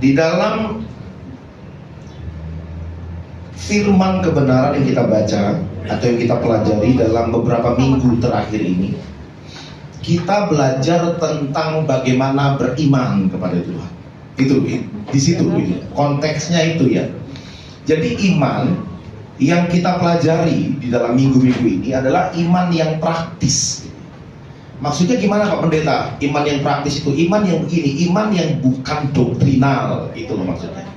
Di dalam firman kebenaran yang kita baca atau yang kita pelajari dalam beberapa minggu terakhir ini, kita belajar tentang bagaimana beriman kepada Tuhan. Itu di situ konteksnya itu ya. Jadi iman yang kita pelajari di dalam minggu-minggu ini adalah iman yang praktis. Maksudnya gimana Pak Pendeta? Iman yang praktis itu iman yang begini, iman yang bukan doktrinal, itu loh maksudnya.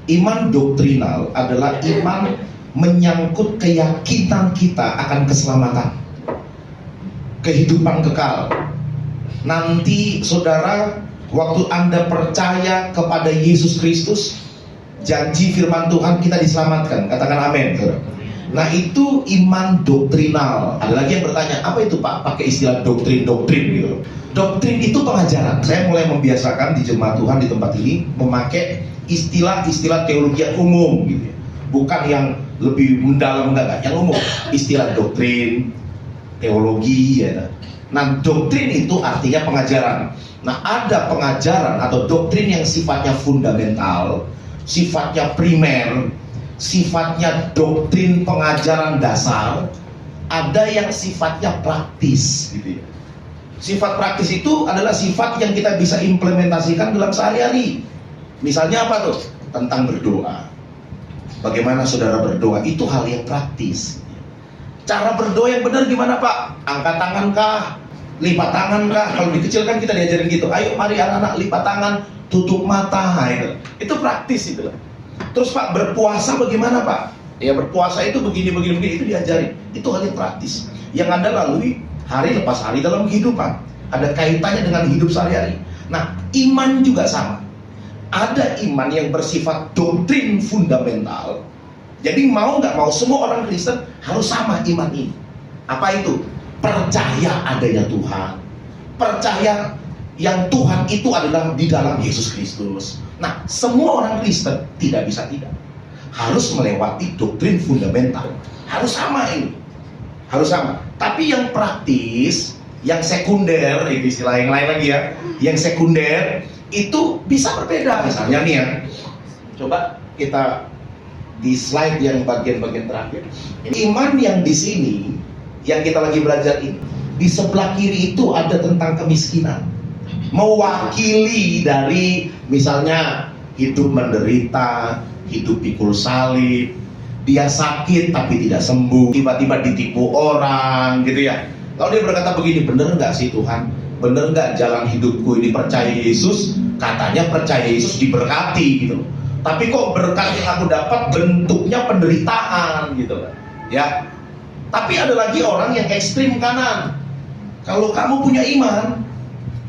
Iman doktrinal adalah iman menyangkut keyakinan kita akan keselamatan, kehidupan kekal. Nanti saudara, waktu Anda percaya kepada Yesus Kristus, janji firman Tuhan kita diselamatkan. Katakan amin, saudara. Nah itu iman doktrinal. Ada lagi yang bertanya, apa itu Pak? Pakai istilah doktrin-doktrin gitu. Doktrin itu pengajaran. Saya mulai membiasakan di jemaat Tuhan di tempat ini memakai istilah-istilah teologi yang umum gitu. Bukan yang lebih mendalam, enggak. Yang umum, istilah doktrin, teologi ya. Nah doktrin itu artinya pengajaran. Nah ada pengajaran atau doktrin yang sifatnya fundamental, sifatnya primer, sifatnya doktrin pengajaran dasar. Ada yang sifatnya praktis gitu ya. Sifat praktis itu adalah sifat yang kita bisa implementasikan dalam sehari-hari. Misalnya apa tuh? Tentang berdoa. Bagaimana saudara berdoa, itu hal yang praktis. Cara berdoa yang benar gimana Pak? Angkat tangan kah? Lipat tangan kah? Kalau di kecil kan kita diajarin gitu. Ayo mari anak-anak lipat tangan, tutup mata. Itu praktis itu. Terus Pak, berpuasa bagaimana Pak? Ya berpuasa itu begini, itu diajarin. Itu hal yang praktis yang Anda lalui hari lepas hari dalam kehidupan. Ada kaitannya dengan hidup sehari-hari. Nah, iman juga sama. Ada iman yang bersifat doktrin fundamental. Jadi mau nggak mau semua orang Kristen harus sama iman ini. Apa itu? Percaya adanya Tuhan. Percaya yang Tuhan itu adalah di dalam Yesus Kristus. Nah, semua orang Kristen tidak bisa tidak. Harus melewati doktrin fundamental. Harus sama ini. Harus sama. Tapi yang praktis, yang sekunder, itu istilah yang lain lagi ya. Yang sekunder itu bisa berbeda. Misalnya nih ya, coba kita di slide yang bagian-bagian terakhir. Iman yang di sini, yang kita lagi belajar ini, di sebelah kiri itu ada tentang kemiskinan. Mewakili dari misalnya hidup menderita, hidup pikul salib, dia sakit tapi tidak sembuh, tiba-tiba ditipu orang gitu ya. Lalu dia berkata begini, bener nggak sih Tuhan? Bener nggak jalan hidupku ini percaya Yesus? Katanya percaya Yesus diberkati gitu. Tapi kok berkat yang aku dapat bentuknya penderitaan gitu ya. Tapi ada lagi orang yang ekstrim kanan. Kalau kamu punya iman,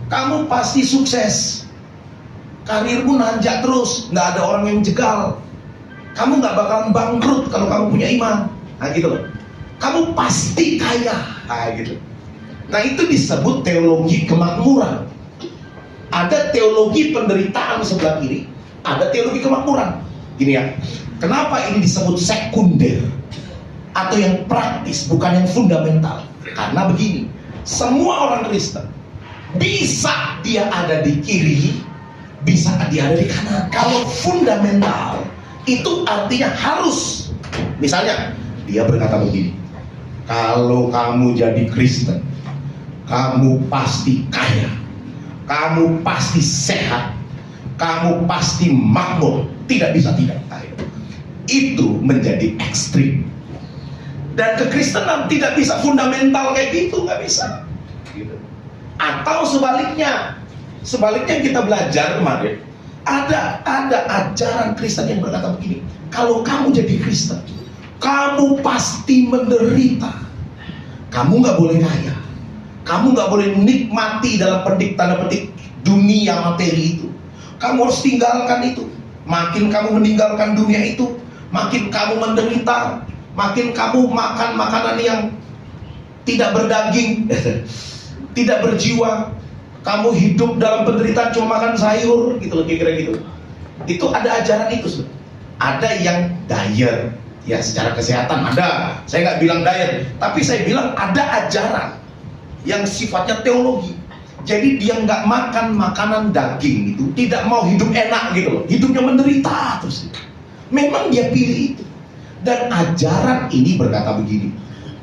kamu pasti sukses. Karirmu nanjak terus, nggak ada orang yang jegal. Kamu nggak bakalan bangkrut kalau kamu punya iman. Nah gitu loh. Kamu pasti kaya. Nah gitu. Nah itu disebut teologi kemakmuran. Ada teologi penderitaan di sebelah kiri, ada teologi kemakmuran. Gini ya, kenapa ini disebut sekunder atau yang praktis, bukan yang fundamental? Karena begini, semua orang Kristen bisa dia ada di kiri, bisa dia ada di kanan. Kalau fundamental itu artinya harus. Misalnya dia berkata begini, kalau kamu jadi Kristen, kamu pasti kaya, kamu pasti sehat, kamu pasti makmur, tidak bisa tidak. Itu menjadi ekstrim. Dan kekristenan tidak bisa fundamental kayak gitu, nggak bisa. Atau sebaliknya kita belajar kemarin, ada ajaran Kristen yang berkata begini, kalau kamu jadi Kristen, kamu pasti menderita, kamu nggak boleh kaya, kamu nggak boleh menikmati dalam tanda petik dunia materi itu. Kamu harus tinggalkan itu. Makin kamu meninggalkan dunia itu, makin kamu menderita, makin kamu makan makanan yang tidak berdaging, tidak berjiwa. Kamu hidup dalam penderitaan cuma makan sayur, gitu loh, kira-kira gitu. Itu ada ajaran itu. Ada yang diet, ya secara kesehatan ada. Saya nggak bilang diet, tapi saya bilang ada ajaran yang sifatnya teologi. Jadi dia nggak makan makanan daging itu, tidak mau hidup enak gitu loh, hidupnya menderita terus. Memang dia pilih itu. Dan ajaran ini berkata begini,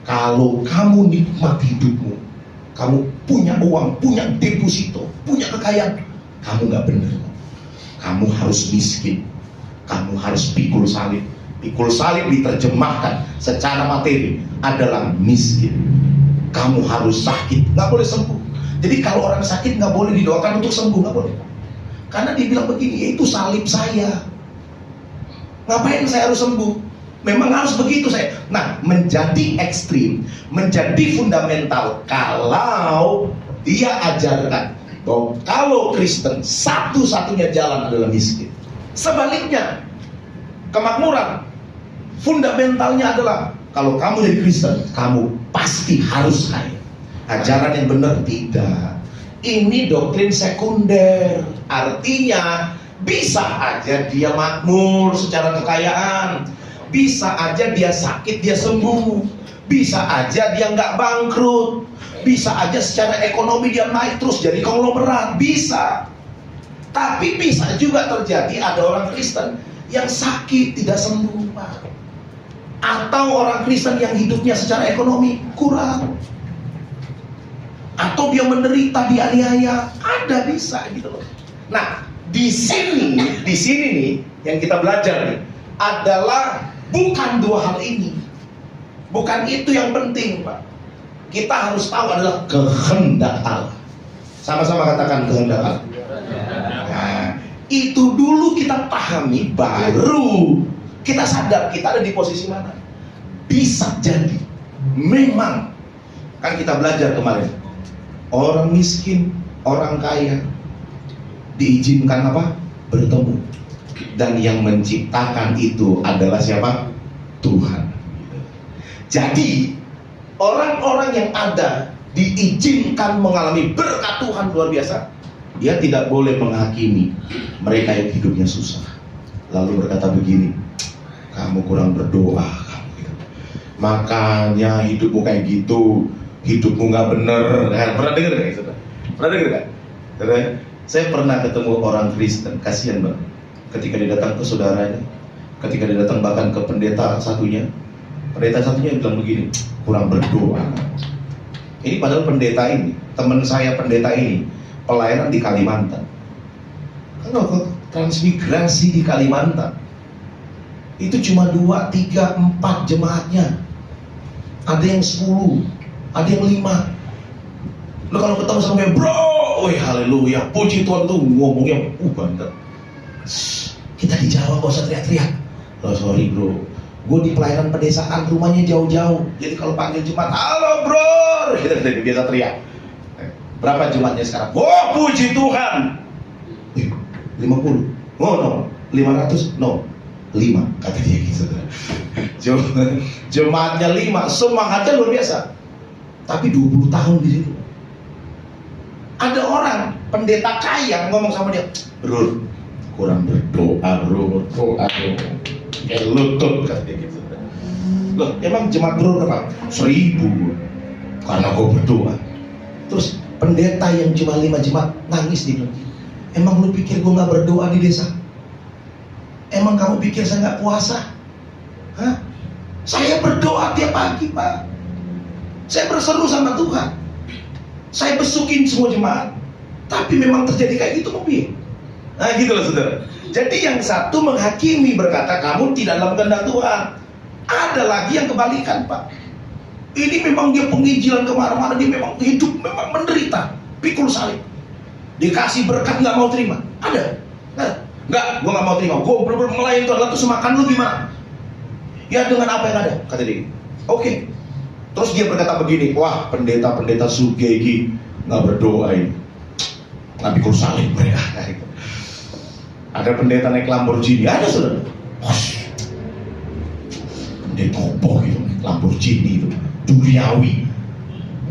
kalau kamu nikmat hidupmu, kamu punya uang, punya deposito, punya kekayaan, kamu nggak benar. Kamu harus miskin, kamu harus pikul salib. Pikul salib diterjemahkan secara materi adalah miskin. Kamu harus sakit, nggak boleh sembuh. Jadi kalau orang sakit nggak boleh didoakan untuk sembuh, nggak boleh. Karena dia bilang begini, itu salib saya. Ngapain saya harus sembuh? Memang harus begitu saya. Nah, menjadi ekstrim, menjadi fundamental kalau dia ajarkan bahwa kalau Kristen satu-satunya jalan adalah miskin. Sebaliknya, kemakmuran fundamentalnya adalah kalau kamu jadi Kristen, kamu pasti harus kaya. Ajaran yang benar tidak. Ini doktrin sekunder. Artinya bisa aja dia makmur secara kekayaan, bisa aja dia sakit dia sembuh, bisa aja dia nggak bangkrut, bisa aja secara ekonomi dia naik terus jadi konglomerat, bisa. Tapi bisa juga terjadi ada orang Kristen yang sakit tidak sembuh, Pak. Atau orang Kristen yang hidupnya secara ekonomi kurang, atau dia menderita, dianiaya, ada bisa gitu loh. Nah, di sini nih yang kita belajar nih adalah bukan dua hal ini. Bukan itu yang penting, Pak. Kita harus tahu adalah kehendak Allah. Sama-sama katakan kehendak Allah. Nah, itu dulu kita pahami, baru kita sadar kita ada di posisi mana. Bisa jadi memang, kan kita belajar kemarin, orang miskin, orang kaya diizinkan apa? Bertemu. Dan yang menciptakan itu adalah siapa? Tuhan. Jadi orang-orang yang ada diizinkan mengalami berkat Tuhan luar biasa. Dia tidak boleh menghakimi mereka yang hidupnya susah, lalu berkata begini, kamu kurang berdoa, makanya hidupmu kayak gitu, hidupmu nggak bener. Pernah dengar nggak itu? Pernah dengar nggak? Saya pernah ketemu orang Kristen, kasihan banget. Ketika dia datang ke saudaranya, ketika dia datang bahkan ke pendeta satunya bilang begini, kurang berdoa. Ini padahal pendeta ini, teman saya pendeta ini, pelayanan di Kalimantan. Kalau transmigrasi di Kalimantan, itu cuma 2, 3, 4 jemaatnya. Ada yang 10, ada yang 5. Lo kalau ketemu sama dia, bro, wih haleluya, puji Tuhan tuh ngomongnya banget. Kita di Jawa gak usah teriak-teriak. Loh sorry bro, gue di pelayanan pedesaan, rumahnya jauh-jauh. Jadi kalau panggil jemaat, halo bro, kita biasa teriak. Berapa jemaatnya sekarang? Oh puji Tuhan. 50. Oh no, 500. No, 5 kata dia gitu. Jemaatnya 5, semangatnya luar biasa. Tapi 20 tahun di situ. Ada orang pendeta kaya ngomong sama dia, bro, kurang berdoa bro, doa kayak lutut kata dia gitu. Loh, emang jemaat bro berapa? 1000 karena gue berdoa. Terus pendeta yang cuma 5 jemaat nangis di bilang, emang lu pikir gue gak berdoa di desa? Emang kamu pikir saya gak puasa? Hah? Saya berdoa tiap pagi Pak. Saya berseru sama Tuhan. Saya besukin semua jemaat. Tapi memang terjadi kayak gitu mobil. Nah gitu loh saudara. Jadi yang satu menghakimi berkata kamu tidak dalam kehendak Tuhan. Ada lagi yang kebalikan Pak. Ini memang dia penginjilan kemana-mana, dia memang hidup memang menderita, pikul salib. Dikasih berkat nggak mau terima, ada? Nggak, gue nggak mau terima. Gue bener-bener melayani Tuhan. Lalu semakan lu gimana? Ya dengan apa yang ada, kata dia. Oke. Terus dia berkata begini, wah pendeta-pendeta sugegi nggak berdoa ini, nggak pikul salib mereka. Ada pendeta naik Lamborghini, ada saudara. Pendeta opo gitu, naik Lamborghini itu. Duniawi.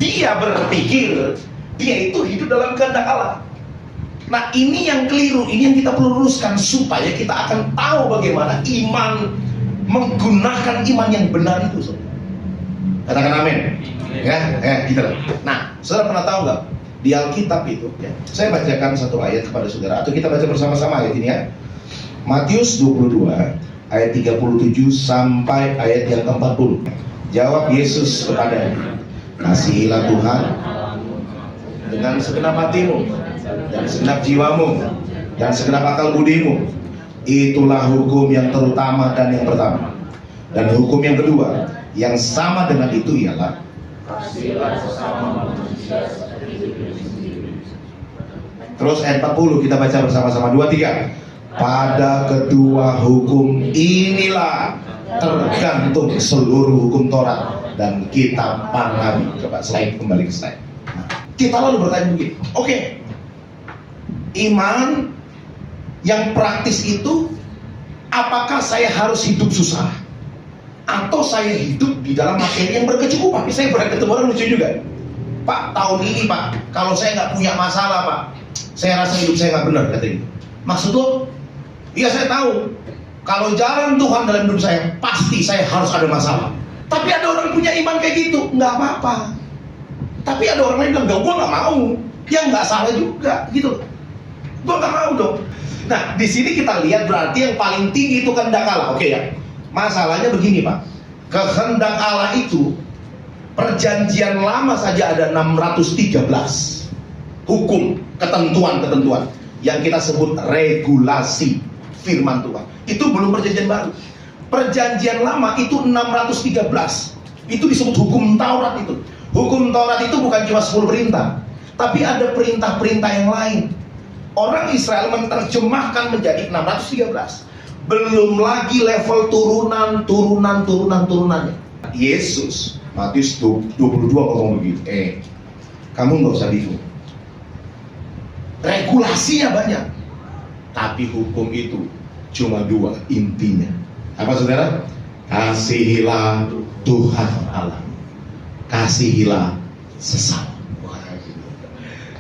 Dia berpikir dia itu hidup dalam kehendak Allah. Nah ini yang keliru, ini yang kita perlu luruskan supaya kita akan tahu bagaimana iman, menggunakan iman yang benar itu. Katakan amin. Ya, gitu. Nah, saudara pernah tahu nggak? di Alkitab itu ya. Saya bacakan satu ayat kepada saudara, atau kita baca bersama-sama ayat ini ya. Matius 22 ayat 37 sampai ayat yang ke-40. Jawab Yesus kepadanya, kasihilah Tuhan dengan segenap hatimu dan segenap jiwamu dan segenap akal budimu. Itulah hukum yang terutama dan yang pertama. Dan hukum yang kedua yang sama dengan itu ialah kasihilah sesama manusia seperti diri sendiri. Terus ayat 40 kita baca bersama-sama, 2, 3. Pada kedua hukum inilah tergantung seluruh hukum Taurat dan kitab para nabi. Coba slide, kembali ke slide. Kita lalu bertanya begini, oke, iman yang praktis itu, apakah saya harus hidup susah atau saya hidup di dalam materi yang berkecukupan? Saya pernah ketemu orang lucu juga, Pak, tahun ini Pak, kalau saya nggak punya masalah Pak, saya rasa hidup saya nggak benar, katanya. Maksud lo? Iya, saya tahu kalau jalan Tuhan dalam hidup saya, pasti saya harus ada masalah. Tapi ada orang punya iman kayak gitu, nggak apa-apa. Tapi ada orang lain bilang, enggak, gue nggak mau. Ya nggak salah juga, gitu. Gue nggak mau dong. Nah, di sini kita lihat berarti yang paling tinggi itu kehendak Allah. Oke ya. Masalahnya begini Pak, kehendak Allah itu perjanjian lama saja ada 613 hukum, ketentuan-ketentuan yang kita sebut regulasi firman Tuhan. Itu belum perjanjian baru. Perjanjian lama itu 613. Itu disebut hukum Taurat itu. Hukum Taurat itu bukan cuma 10 perintah, tapi ada perintah-perintah yang lain. Orang Israel menerjemahkan menjadi 613. Belum lagi level turunannya. Yesus, Matius 22 ngomong begitu. Kamu nggak usah bingung. Regulasinya banyak, tapi hukum itu cuma 2 intinya. Apa saudara? Kasihilah Tuhan Allah, kasihilah sesama.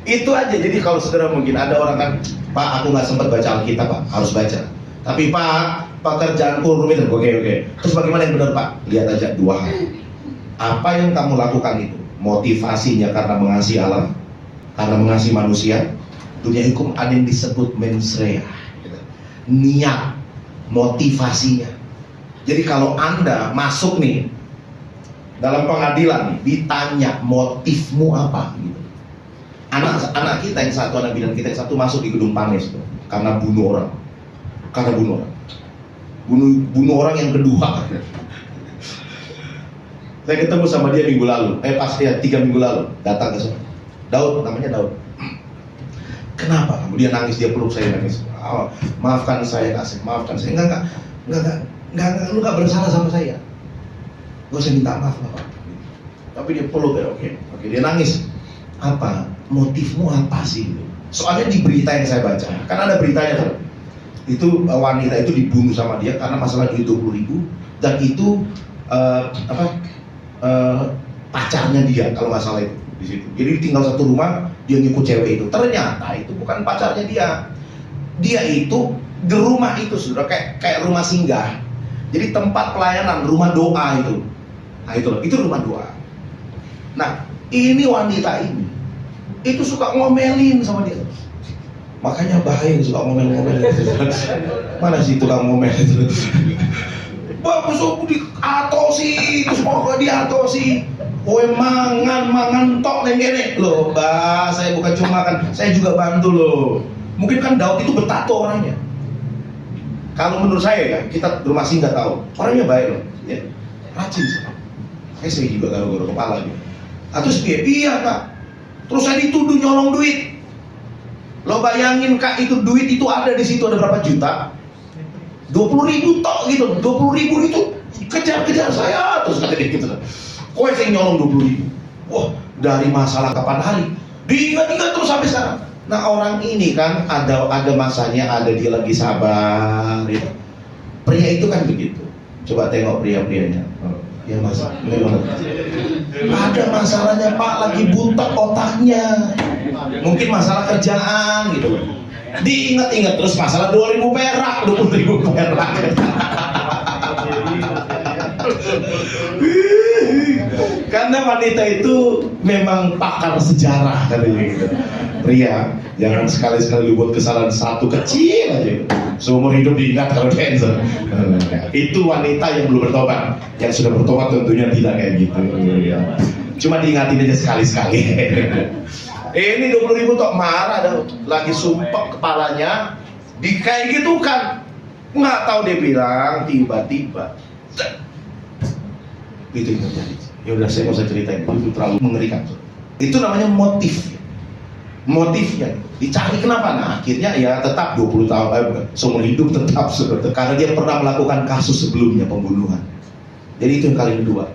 Itu aja. Jadi kalau saudara mungkin ada orang kan, Pak, aku nggak sempat baca Alkitab Pak, harus baca. Tapi Pak, pekerjaanku rumit. Oke. Terus bagaimana yang benar Pak? Lihat aja 2 hal. Apa yang kamu lakukan itu motivasinya karena mengasihi Allah, karena mengasihi manusia. Dunia hukum ada yang disebut mens rea, niat, motivasinya. Jadi kalau Anda masuk nih dalam pengadilan nih, ditanya motifmu apa gitu. Anak kita yang satu, anak bidan kita yang satu masuk di gedung Panes tuh, karena bunuh orang. Bunuh orang yang kedua. Saya ketemu sama dia minggu lalu, pas dia 3 minggu lalu datang ke sana. Daud, namanya Daud. Kenapa? Dia nangis, dia peluk saya, nangis. Oh, maafkan saya, Kasih, maafkan saya. Enggak, lu gak bersalah sama saya. Gak usah minta maaf, Bapak. Tapi dia peluk ya, oke, dia nangis. Apa? Motifmu apa sih? Soalnya di berita yang saya baca, kan ada beritanya kan? Itu wanita itu dibunuh sama dia karena masalah duit 20.000, dan itu pacarnya dia kalau nggak salah itu di situ. Jadi tinggal satu rumah, dia ngikut cewek itu. Ternyata itu bukan pacarnya dia. Dia itu di rumah itu sudah kayak rumah singgah. Jadi tempat pelayanan, rumah doa itu. Nah itu rumah doa. Nah ini wanita ini itu suka ngomelin sama dia. Makanya bahaya suka ngomel-ngomel. Mana sih tukang ngomel itu? Bagus aku diatosi, terus pokoknya diatosi. Kowe mangan tok neng kene. Loh, Mbak, saya bukan cuma kan, saya juga bantu loh. Mungkin kan Daud itu bertato orangnya. Kalau menurut saya ya, kita rumah singgah tahu. Orangnya baik loh, ya. Rajin sih. Saya juga garuk-garuk kepala gitu. Terus dia, iya Kak. Terus saya dituduh nyolong duit. Lo bayangin Kak, itu duit itu ada di situ, ada berapa juta? 20.000 tok gitu. 20.000 itu kejar-kejar saya. Terus kata dia gitu. Kowe saya nyolong 20.000. Wah, dari masalah kapan hari diingat-ingat terus sampai sekarang. Nah orang ini kan ada masanya, ada dia lagi sabar ya. Pria itu kan begitu. Coba tengok pria-prianya. Ya mas, ada masalahnya Pak, lagi buntak otaknya. Mungkin masalah kerjaan gitu. Diingat-ingat terus masalah 2.000 perak, 20.000 perak. Kan Karena wanita itu memang pakar sejarah katanya gitu. Pria, jangan sekali-sekali lu buat kesalahan satu kecil aja, seumur hidup diingat kalau cancer. Itu wanita yang belum bertobat. Yang sudah bertobat tentunya tidak kayak gitu. Cuma diingatin aja sekali-sekali. Ini 20.000 tok marah dah, lagi sumpek kepalanya, kayak gitu kan. Nggak tahu dia bilang tiba-tiba. Itu yang terjadi. Ya udah, saya mau ceritain, itu terlalu mengerikan. Itu namanya motif. Motifnya dicari kenapa? Nah akhirnya ya tetap 20 tahun seumur hidup tetap karena dia pernah melakukan kasus sebelumnya pembunuhan. Jadi itu yang kali kedua.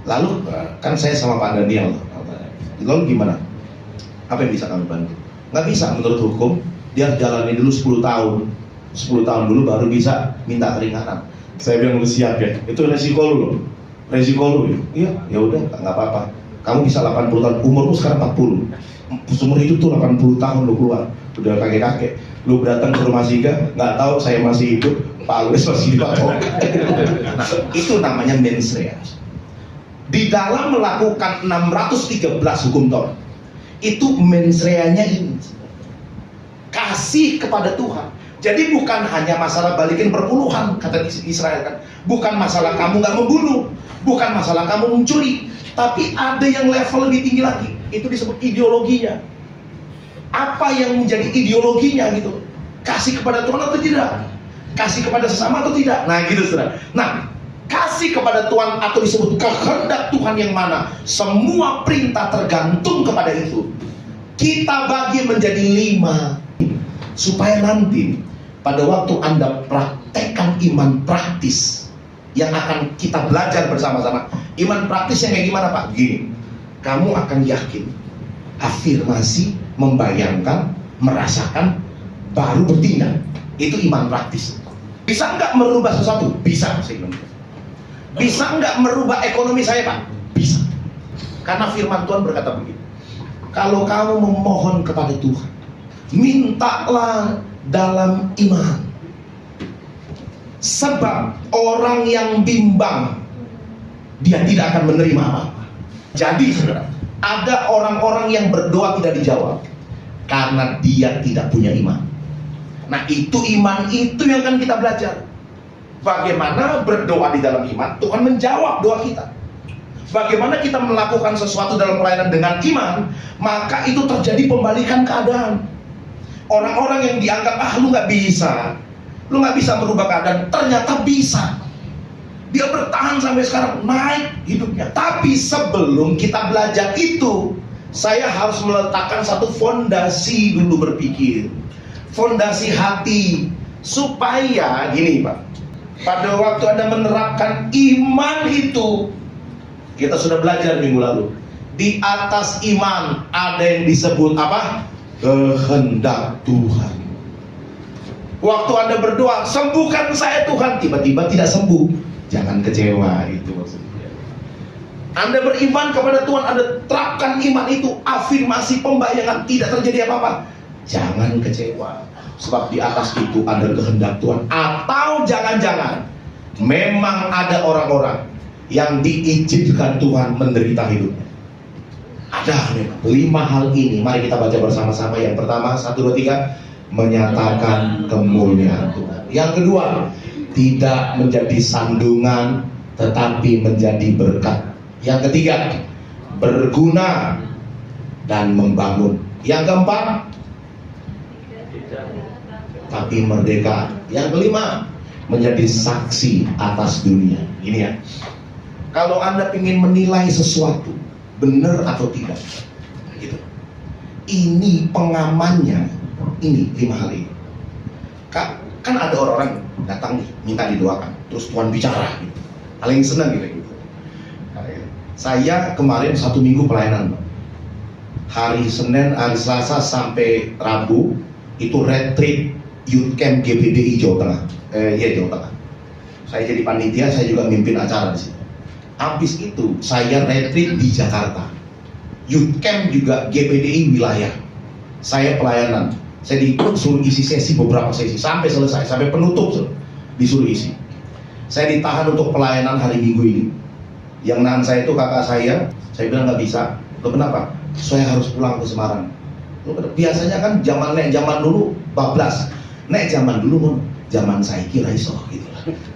Lalu kan saya sama Pak Daniel, lalu gimana? Apa yang bisa kami bantu? Nggak bisa menurut hukum. Dia jalani dulu 10 tahun 10 tahun dulu baru bisa minta keringanan. Saya bilang lu siap ya, itu resiko lu. Resiko lu ya, ya udah nggak apa-apa. Kamu bisa 80 tahun, umurmu sekarang 40. Seumur hidup tuh 80 tahun lu keluar, udah kakek-kakek. Lu datang ke rumah Siga, nggak tahu saya masih hidup, Pak Agus masih hidup atau nah, itu namanya mens rea. Di dalam melakukan 613 hukum Taurat, itu mens reanya ini kasih kepada Tuhan. Jadi bukan hanya masalah balikin perpuluhan, kata Israel kan. Bukan masalah kamu nggak membunuh, bukan masalah kamu mencuri, tapi ada yang level lebih tinggi lagi. Itu disebut ideologinya. Apa yang menjadi ideologinya gitu? Kasih kepada Tuhan atau tidak? Kasih kepada sesama atau tidak? Nah gitu saudara. Nah, kasih kepada Tuhan atau disebut kehendak Tuhan yang mana? Semua perintah tergantung kepada itu. Kita bagi menjadi 5 supaya nanti pada waktu Anda praktekkan iman praktis yang akan kita belajar bersama-sama. Iman praktis yang kayak gimana Pak? Gini, kamu akan yakin, afirmasi, membayangkan, merasakan, baru bertindak. Itu iman praktis. Bisa nggak merubah sesuatu? Bisa. Bisa nggak merubah ekonomi saya Pak? Bisa. Karena firman Tuhan berkata begini, kalau kamu memohon kepada Tuhan, mintalah dalam iman. Sebab orang yang bimbang, dia tidak akan menerima apa-apa. Jadi saudara, ada orang-orang yang berdoa tidak dijawab karena dia tidak punya iman. Nah itu iman itu yang akan kita belajar. Bagaimana berdoa di dalam iman, Tuhan menjawab doa kita. Bagaimana kita melakukan sesuatu dalam pelayanan dengan iman, maka itu terjadi pembalikan keadaan. Orang-orang yang dianggap lu nggak bisa, lu nggak bisa merubah keadaan, ternyata bisa. Dia bertahan sampai sekarang, naik hidupnya. Tapi sebelum kita belajar itu, saya harus meletakkan satu fondasi dulu berpikir. Fondasi hati. Supaya, gini Pak, pada waktu Anda menerapkan iman itu, kita sudah belajar minggu lalu, di atas iman ada yang disebut apa? Kehendak Tuhan. Waktu Anda berdoa, sembuhkan saya Tuhan, tiba-tiba tidak sembuh. Jangan kecewa, itu maksudnya. Anda beriman kepada Tuhan, Anda terapkan iman itu, afirmasi pembayangan, tidak terjadi apa-apa. Jangan kecewa, sebab di atas itu ada kehendak Tuhan. Atau jangan-jangan memang ada orang-orang yang diizinkan Tuhan menderita hidupnya. Ada memang 5 hal ini. Mari kita baca bersama-sama. Yang pertama, 1, 2, 3, menyatakan kemuliaan Tuhan. Yang kedua, tidak menjadi sandungan tetapi menjadi berkat. Yang ketiga, berguna dan membangun. Yang keempat, tapi merdeka. Yang kelima, menjadi saksi atas dunia. Ini ya, kalau Anda ingin menilai sesuatu benar atau tidak, gitu. Ini pengamannya, ini 5 hal ini. Kan ada orang-orang datang nih, minta didoakan, terus Tuhan bicara gitu. Paling senang gitu. Saya kemarin 1 minggu pelayanan, hari Senin, hari Selasa sampai Rabu itu retreat Youth Camp GBDI Jawa Tengah. Jawa Tengah. Saya jadi panitia, saya juga mimpin acara di situ. Habis itu saya retreat di Jakarta. Youth Camp juga GBDI wilayah. Saya pelayanan. Saya disuruh isi sesi beberapa sesi sampai selesai, sampai penutup disuruh isi. Saya ditahan untuk pelayanan hari Minggu ini. Yang nahan saya itu kakak saya bilang nggak bisa. Loh kenapa? Saya harus pulang ke Semarang. Loh, biasanya kan zaman dulu bablas. Nek zaman dulu zaman saya kira iso gitu.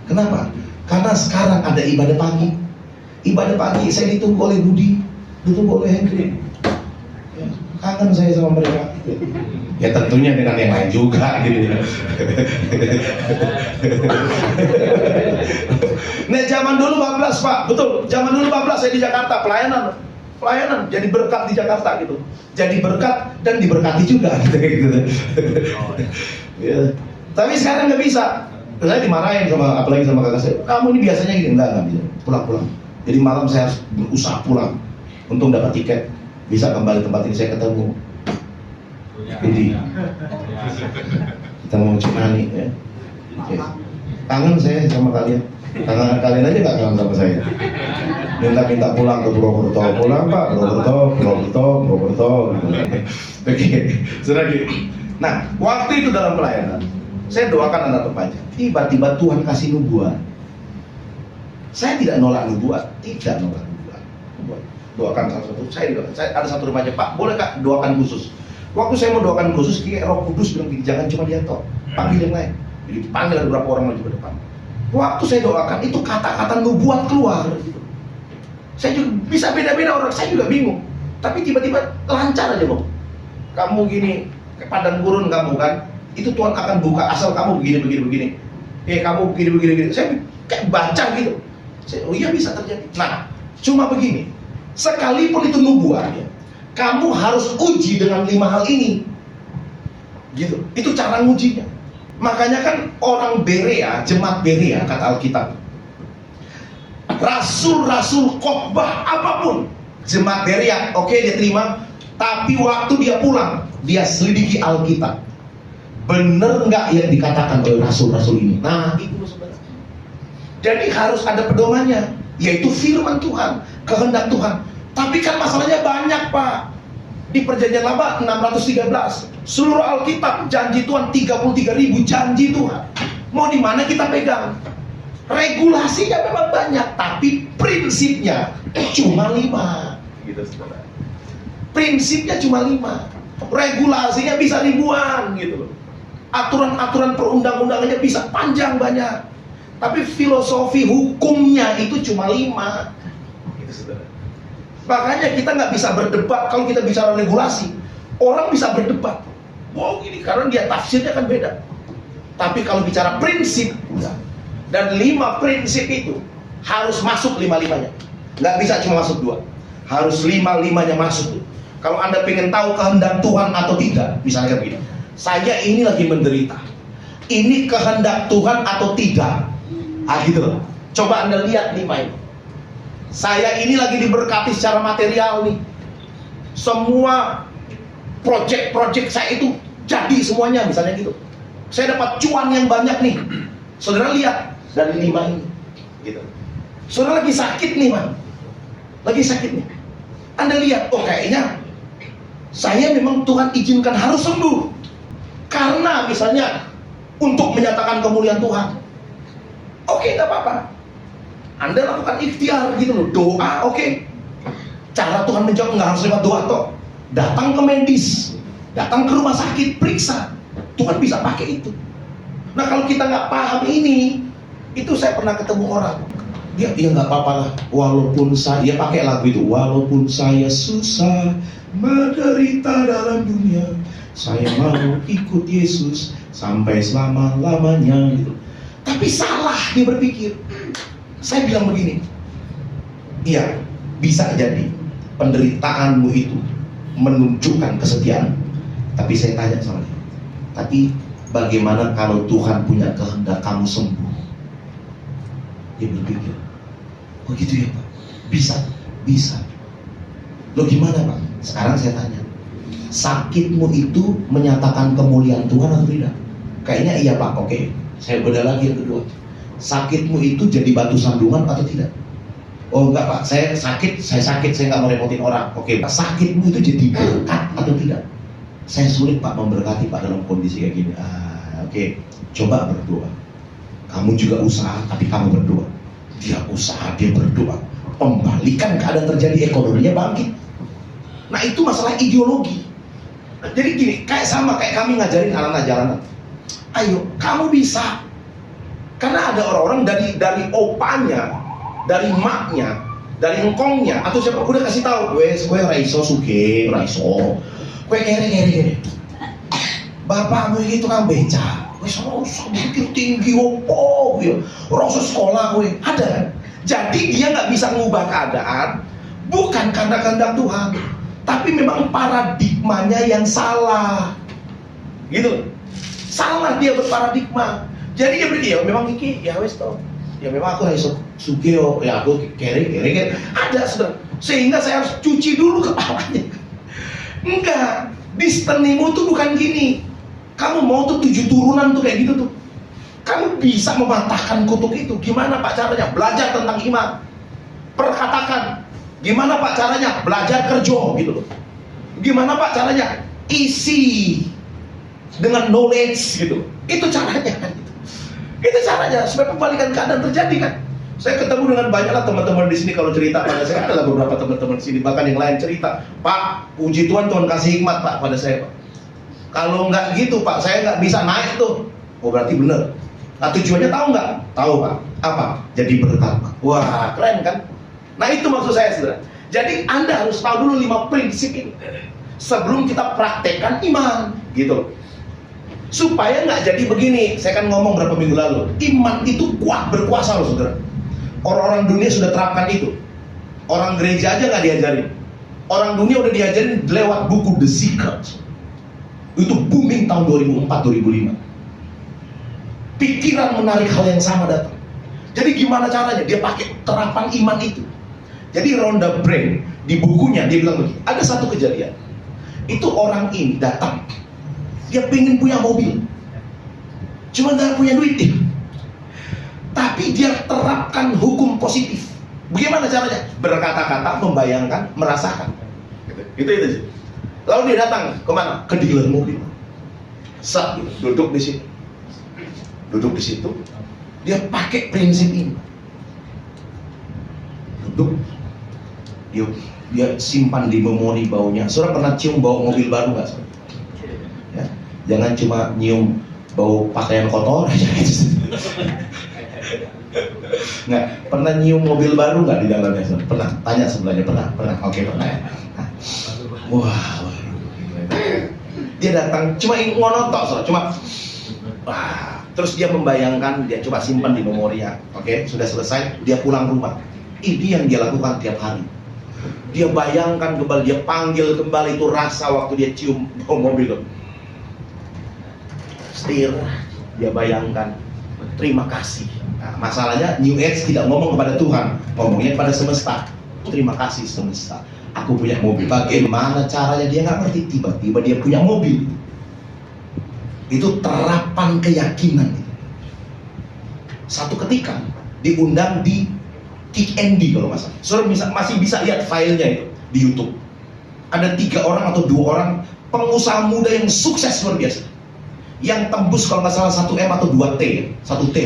Kenapa? Karena sekarang ada ibadah pagi. Ibadah pagi saya ditunggu oleh Budi, ditunggu oleh Henry. Ya, kangen saya sama mereka. Ya tentunya dengan yang lain juga gitu. Nek zaman dulu bablas Pak, betul. Zaman dulu bablas saya di Jakarta pelayanan, jadi berkat di Jakarta gitu. Jadi berkat dan diberkati juga gitu. Ya. Tapi sekarang nggak bisa. Saya dimarahin apalagi sama kakak saya. Kamu ini biasanya gini, enggak bisa. Pulang. Jadi malam saya harus berusaha pulang. Untung dapat tiket, bisa kembali tempat ini saya ketemu. Jadi kita mau cunani ya. Oke. Kangen saya sama kalian. Kalian aja nggak kangen sama saya. Minta pulang ke Purwokerto, pulang Pak, Purwokerto. Oke, sudah gitu. Nah, waktu itu dalam pelayanan, saya doakan anak remaja. Tiba-tiba Tuhan kasih nubuat. Saya tidak nolak nubuat, Doakan salah satu. Saya ada satu remaja, Pak, boleh Kak doakan khusus. Waktu saya mau doakan khusus, kayak Roh Kudus bilang gini, jangan cuma dia toh, panggil yang lain. Jadi panggil ada beberapa orang maju ke depan. Waktu saya doakan, itu kata-kata nubuat keluar. Gitu. Saya juga bisa beda-beda orang, saya juga bingung. Tapi tiba-tiba lancar aja Bang. Kamu gini, ke padang gurun kamu kan, itu Tuhan akan buka asal kamu begini. Kamu begini. Saya kayak baca gitu. Oh iya bisa terjadi. Nah, cuma begini. Sekalipun itu nubuat ya, kamu harus uji dengan 5 hal ini. Gitu. Itu cara ngujinya. Makanya kan orang Berea, jemaat Berea kata Alkitab. Rasul-rasul khotbah apapun, jemaat Berea, oke, dia terima. Tapi waktu dia pulang, dia selidiki Alkitab. Bener nggak yang dikatakan oleh rasul-rasul ini? Nah, itu sebenarnya. Jadi harus ada pedomannya, yaitu firman Tuhan, kehendak Tuhan. Tapi kan masalahnya banyak Pak. Di Perjanjian Lama 613, seluruh Alkitab janji Tuhan 33.000 janji Tuhan. Mau di mana kita pegang? Regulasinya memang banyak, tapi prinsipnya cuma 5. Gitu saudara. Prinsipnya cuma 5. Regulasinya bisa ribuan gitu loh. Aturan-aturan perundang-undangannya bisa panjang banyak. Tapi filosofi hukumnya itu cuma 5. Gitu saudara. Makanya kita nggak bisa berdebat kalau kita bicara regulasi. Orang bisa berdebat. Wow gini, karena dia tafsirnya kan beda. Tapi kalau bicara prinsip, enggak. Dan 5 prinsip itu harus masuk 5-5-nya. Nggak bisa cuma masuk 2. Harus 5-5-nya masuk. Kalau Anda pengen tahu kehendak Tuhan atau tidak, misalnya begini. Saya ini lagi menderita. Ini kehendak Tuhan atau tidak? Gitu loh. Coba Anda lihat 5 ini. Saya ini lagi diberkati secara material nih. Semua project saya itu jadi semuanya, misalnya gitu. Saya dapat cuan yang banyak nih. Saudara lihat dari 5 ini, gitu. Saudara lagi sakit nih, Man. Lagi sakit nih. Anda lihat, oh kayaknya saya memang Tuhan izinkan harus sembuh. Karena misalnya untuk menyatakan kemuliaan Tuhan. Oke, nggak apa-apa. Anda lakukan ikhtiar gitu loh, doa, oke. Cara Tuhan menjawab nggak harus lewat doa toh. Datang ke medis, datang ke rumah sakit, periksa. Tuhan bisa pakai itu. Nah kalau kita nggak paham ini, itu saya pernah ketemu orang. Dia nggak apa-apa lah, walaupun saya pakai lagu itu, walaupun saya susah menderita dalam dunia, saya mau ikut Yesus sampai selama-lamanya gitu. Tapi salah dia berpikir. Saya bilang begini, iya bisa jadi penderitaanmu itu menunjukkan kesetiaan. Tapi saya tanya sama dia, tapi bagaimana kalau Tuhan punya kehendak kamu sembuh? Dia berpikir, oh gitu ya Pak, bisa. Loh gimana Pak? Sekarang saya tanya, sakitmu itu menyatakan kemuliaan Tuhan atau tidak? Kayaknya iya Pak, oke. Saya beda lagi yang kedua, sakitmu itu jadi batu sandungan atau tidak? Oh enggak Pak, saya sakit, saya nggak mau repotin orang. Oke Pak, sakitmu itu jadi berkat atau tidak? Saya sulit Pak memberkati Pak dalam kondisi kayak gini. Oke. Coba berdoa. Kamu juga usaha, tapi kamu berdoa. Dia usaha, dia berdoa. Pembalikan keadaan terjadi, ekonominya bangkit. Nah itu masalah ideologi. Jadi gini, kayak kami ngajarin anak-anak jalanan. Ayo, kamu bisa. Karena ada orang-orang dari opanya, dari maknya, dari engkongnya, atau siapa udah kasih tahu, gue raiso suge, raiso, gue kere. Bapakmu itu kan beca, gue sama bikin tinggi opo, rasa sekolah gue ada kan. Jadi dia nggak bisa ngubah keadaan, bukan karena kehendak Tuhan, tapi memang paradigmanya yang salah, gitu. Salah dia berparadigma. Jadi dia berarti ya memang iki ya wes toh. Ya memang aku raiso sugeo, ya aku kere ada saudara. Sehingga saya harus cuci dulu kepalanya. Enggak, destinimu tuh bukan gini. Kamu mau tuh 7 turunan tuh kayak gitu tuh. Kamu bisa mematahkan kutuk itu. Gimana Pak caranya? Belajar tentang iman. Perkatakan. Gimana Pak caranya? Belajar kerja gitu loh. Gimana Pak caranya? Isi dengan knowledge gitu. Itu caranya kan gitu. Itu caranya supaya pembalikan keadaan terjadi kan. Saya ketemu dengan banyaklah teman-teman di sini kalau cerita pada saya, adalah beberapa teman-teman di sini bahkan yang lain cerita, Pak, puji Tuhan, Tuhan kasih hikmat Pak pada saya Pak. Kalau nggak gitu Pak, saya nggak bisa naik tuh. Oh berarti bener. Nah tujuannya tahu nggak? Tahu Pak. Apa? Jadi berkat Pak. Wah keren kan? Nah itu maksud saya saudara. Jadi Anda harus tahu dulu 5 prinsip ini sebelum kita praktekkan iman, gitu loh. Supaya nggak jadi begini. Saya kan ngomong berapa minggu lalu, iman itu kuat, berkuasa loh saudara. Orang-orang dunia sudah terapkan itu. Orang gereja aja nggak diajarin. Orang dunia udah diajarin lewat buku The Secret. Itu booming tahun 2004-2005. Pikiran menarik hal yang sama datang. Jadi gimana caranya? Dia pakai terapan iman itu. Jadi Rhonda Byrne di bukunya dia bilang begini, ada satu kejadian. Itu orang ini datang, dia pengen punya mobil, cuma nggak punya duit dia. Tapi dia terapkan hukum positif. Bagaimana caranya? Berkata-kata, membayangkan, merasakan. Itu sih. Lalu dia datang kemana? Ke dealer mobil. Duduk di situ. Duduk di situ. Dia pakai prinsip ini. Duduk. Dia simpan di memori baunya. Saudara pernah cium bau mobil baru nggak? Ya. Jangan cuma nyium bau pakaian kotor aja. Nggak pernah nyium mobil baru nggak di dalamnya? Pernah? Tanya sebelahnya pernah. Oke pernah. Ya. Nah. Wah. Dia datang cuma ngonotok, cuma terus dia membayangkan, dia coba simpan di memorinya. Oke, sudah selesai, dia pulang rumah. Ini yang dia lakukan tiap hari. Dia bayangkan kembali, dia panggil kembali itu rasa waktu dia cium bau mobil. Setir, dia bayangkan, terima kasih. Nah, masalahnya New Age tidak ngomong kepada Tuhan, ngomongnya kepada semesta. Terima kasih semesta, aku punya mobil. Bagaimana caranya dia nggak ngerti, tiba-tiba dia punya mobil. Itu terapan keyakinan. Satu ketika diundang di Kick Andy kalau nggak salah. Saudara masih bisa lihat filenya itu di YouTube. Ada 3 orang atau 2 orang pengusaha muda yang sukses luar biasa, yang tembus kalau nggak salah 1M atau 2T, 1T,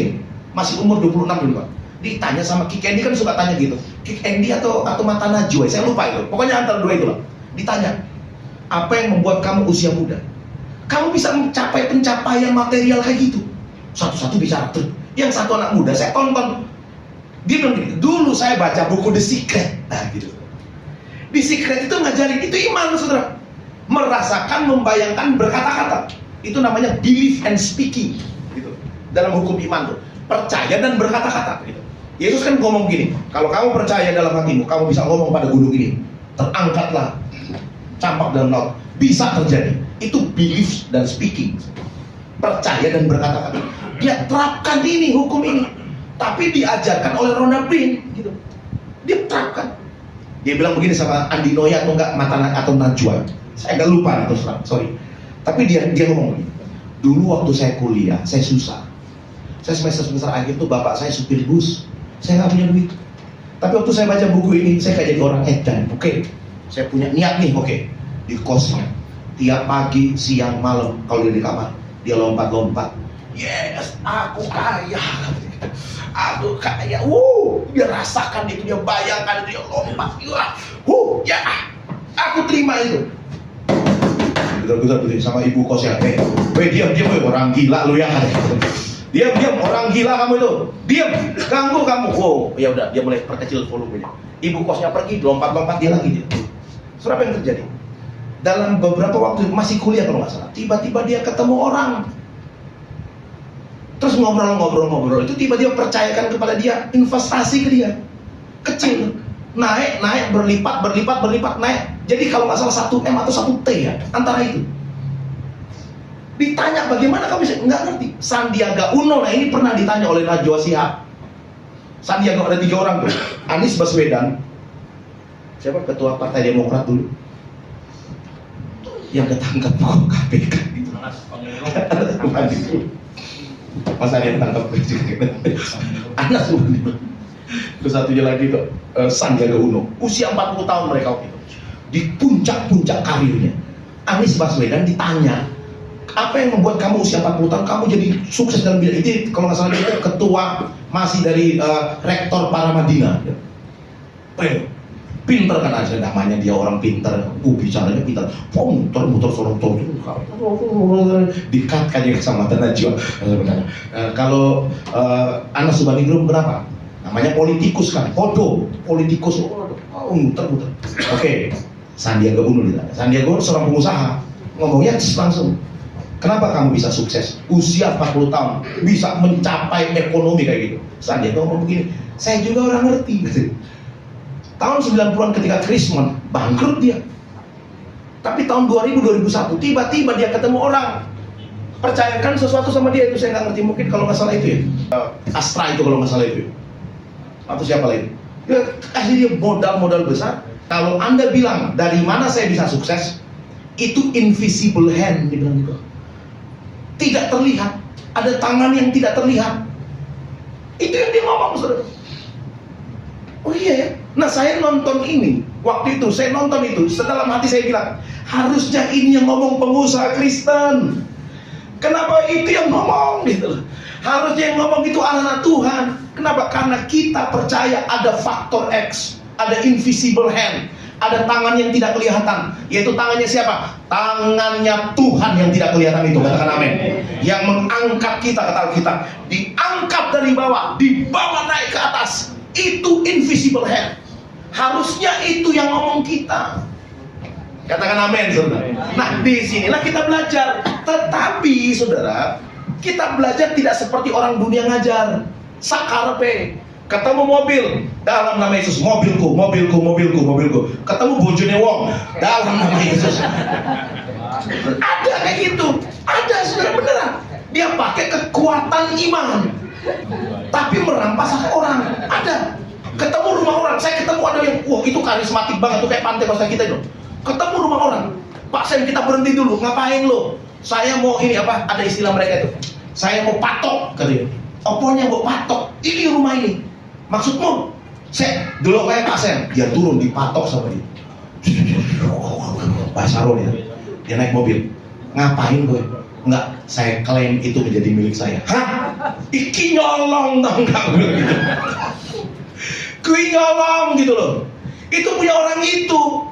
masih umur 26 dulu Pak. Ditanya sama Kick Andy, kan suka tanya gitu, Kick Andy atau Mata Najwa, saya lupa itu. Pokoknya antara 2 itu lah. Ditanya, apa yang membuat kamu usia muda? Kamu bisa mencapai pencapaian material kayak gitu? Satu-satu bicara. Yang satu anak muda, saya tonton. Dia bilang gini, dulu saya baca buku The Secret. Nah gitu. The Secret itu ngajarin, itu iman saudara. Merasakan, membayangkan, berkata-kata. Itu namanya belief and speaking gitu. Dalam hukum iman tuh, percaya dan berkata-kata gitu. Yesus kan ngomong gini, kalau kamu percaya dalam hatimu, kamu bisa ngomong pada gunung ini, terangkatlah, campak dalam laut. Bisa terjadi. Itu belief dan speaking. Percaya dan berkata-kata. Dia terapkan ini, hukum ini. Tapi diajarkan oleh Rhonda Byrne gitu. Dia terapkan. Dia bilang begini sama Andi Noya atau enggak, atau Najwa. Saya agak lupa terus terang, sorry. Tapi dia ngomong begini. Dulu waktu saya kuliah, saya susah. Saya semester akhir tuh bapak saya supir bus. Saya nggak punya duit. Tapi waktu saya baca buku ini, saya kayak jadi orang edan. Oke, saya punya niat nih, oke. Di kosnya, tiap pagi, siang, malam, kalau dia di kamar, dia lompat-lompat. Yes, aku kaya. Aduh, kayak, dia rasakan itu, dia bayangkan itu, dia lompat, ya, aku terima itu. Betul sama ibu kosnya, diam orang gila lu ya. Diam orang gila kamu itu, diam, ganggu kamu. Ya udah, dia mulai perkecil volumenya. Ibu kosnya pergi, lompat dia lagi. Saudara, apa yang terjadi? Dalam beberapa waktu, masih kuliah kalau nggak salah, tiba-tiba dia ketemu orang. Terus ngobrol, itu tiba-tiba percayakan kepada dia, investasi ke dia. Kecil, naik, berlipat, naik. Jadi kalau nggak salah 1M atau 1T ya, antara itu. Ditanya bagaimana kamu bisa, nggak ngerti. Sandiaga Uno, nah ini pernah ditanya oleh Najwa Shihab. Sandiaga, ada 3 orang tuh. Anies Baswedan, siapa ketua Partai Demokrat dulu, yang ketangkap KPK itu. Masa dia tangkap Anas Urbaningrum. Terus satunya lagi tuh Sandiaga Uno, usia 40 tahun mereka waktu itu, di puncak karirnya. Anies Baswedan ditanya, apa yang membuat kamu usia 40 tahun kamu jadi sukses dalam bidang itu? Kalau nggak salah itu ketua masih dari rektor Paramadina. Pinter kan aja namanya, dia orang pinter, bicaranya pinter, muter sorong dikat kan ya sama Najwa. Kalau Anas Urbaningrum berapa? Namanya politikus kan, politikus, muter. Oke, Sandiaga Uno ditanya. Sandiaga Uno seorang pengusaha, ngomongnya langsung. Kenapa kamu bisa sukses? Usia 40 tahun bisa mencapai ekonomi kayak gitu. Sandiaga ngomong begini, saya juga orang ngerti. Tahun 90-an ketika Krismon bangkrut dia. Tapi tahun 2000-2001 tiba-tiba dia ketemu orang, percayakan sesuatu sama dia, itu saya nggak ngerti, mungkin kalau nggak salah itu ya Astra itu kalau nggak salah itu, atau siapa lagi, dia kasih dia modal besar. Kalau Anda bilang dari mana saya bisa sukses, itu invisible hand, dibilang gitu. Tidak terlihat, ada tangan yang tidak terlihat. Itu yang dia ngomong, saudara. Oh iya ya. Nah, saya nonton ini, waktu itu saya nonton itu, sedalam hati saya bilang, harusnya ini yang ngomong pengusaha Kristen. Kenapa itu yang ngomong gitu? Harusnya yang ngomong itu anak Tuhan. Kenapa? Karena kita percaya ada faktor X, ada invisible hand, ada tangan yang tidak kelihatan. Yaitu tangannya siapa? Tangannya Tuhan yang tidak kelihatan itu. Katakan amin. Yang mengangkat kita, kata kita, diangkat dari bawah, dibawa naik ke atas. Itu invisible hand. Harusnya itu yang ngomong kita. Katakan amin, saudara. Nah, disinilah kita belajar. Tetapi, saudara, kita belajar tidak seperti orang dunia ngajar. Sakarpe, ketemu mobil, dalam nama Yesus, mobilku. Ketemu bojone wong, dalam nama Yesus. Ada kayak gitu. Ada, saudara, beneran. Dia pakai kekuatan iman, tapi merampas hak orang. Ada. Ketemu rumah orang, saya ketemu ada yang, itu karismatik banget tuh, kayak pantai kosta kita itu. Ketemu rumah orang, Pak Sen, kita berhenti dulu, ngapain lo? Saya mau ini apa? Ada istilah mereka itu. Saya mau patok, katanya. Oponya mau patok, ini rumah ini. Maksudmu? Saya dulu kayak Pak Sen, dia turun dipatok sama dia. Pak Saron ya, dia naik mobil. Ngapain gue? Enggak, saya klaim itu menjadi milik saya. Hah? Iki nyolong dong, enggak gitu. Kui nyolong gitu loh. Itu punya orang itu.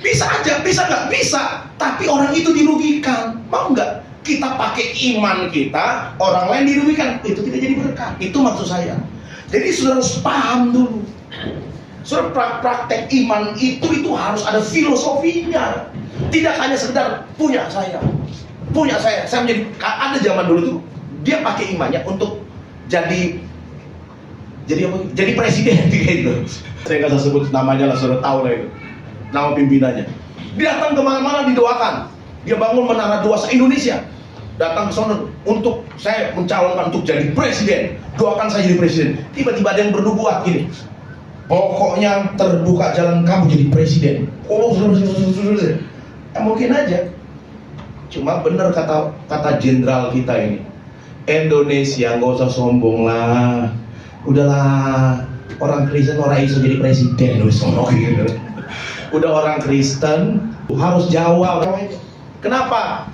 Bisa aja, bisa nggak? Bisa. Tapi orang itu dirugikan. Mau nggak? Kita pakai iman kita, orang lain dirugikan. Itu tidak jadi berkah. Itu maksud saya. Jadi saudara harus paham dulu. Saudara, praktek iman itu harus ada filosofinya. Tidak hanya sekedar punya saya. Saya menjadi, ada zaman dulu tuh dia pakai imannya untuk jadi apa? Jadi presiden gitu. Saya nggak usah sebut namanya lah, saudara tahu lah itu. Nama pimpinannya. Dia datang kemana-mana didoakan. Dia bangun menara doa se-Indonesia. Datang ke sana untuk saya mencalonkan untuk jadi presiden. Doakan saya jadi presiden. Tiba-tiba ada yang bernubuat gini. Pokoknya terbuka jalan kamu jadi presiden. Mungkin aja. Cuma benar kata jenderal kita ini. Indonesia nggak usah sombong lah. Udahlah, orang Kristen orang iso jadi presiden, gitu. Udah orang Kristen harus jawab. Kenapa?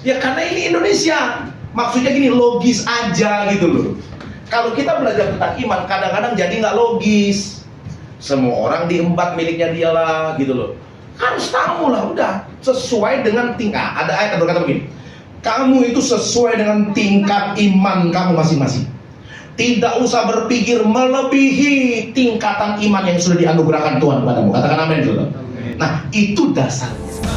Ya karena ini Indonesia. Maksudnya gini, logis aja gitu loh. Kalau kita belajar tentang iman, kadang-kadang jadi nggak logis. Semua orang diembat miliknya dia lah, gitu loh. Harus tahu lah, udah sesuai dengan tingkat. Ada ayat yang berkata begini, kamu itu sesuai dengan tingkat iman kamu masing-masing. Tidak usah berpikir melebihi tingkatan iman yang sudah dianugerahkan Tuhan padamu. Katakan amin, saudara. Nah, itu dasarnya.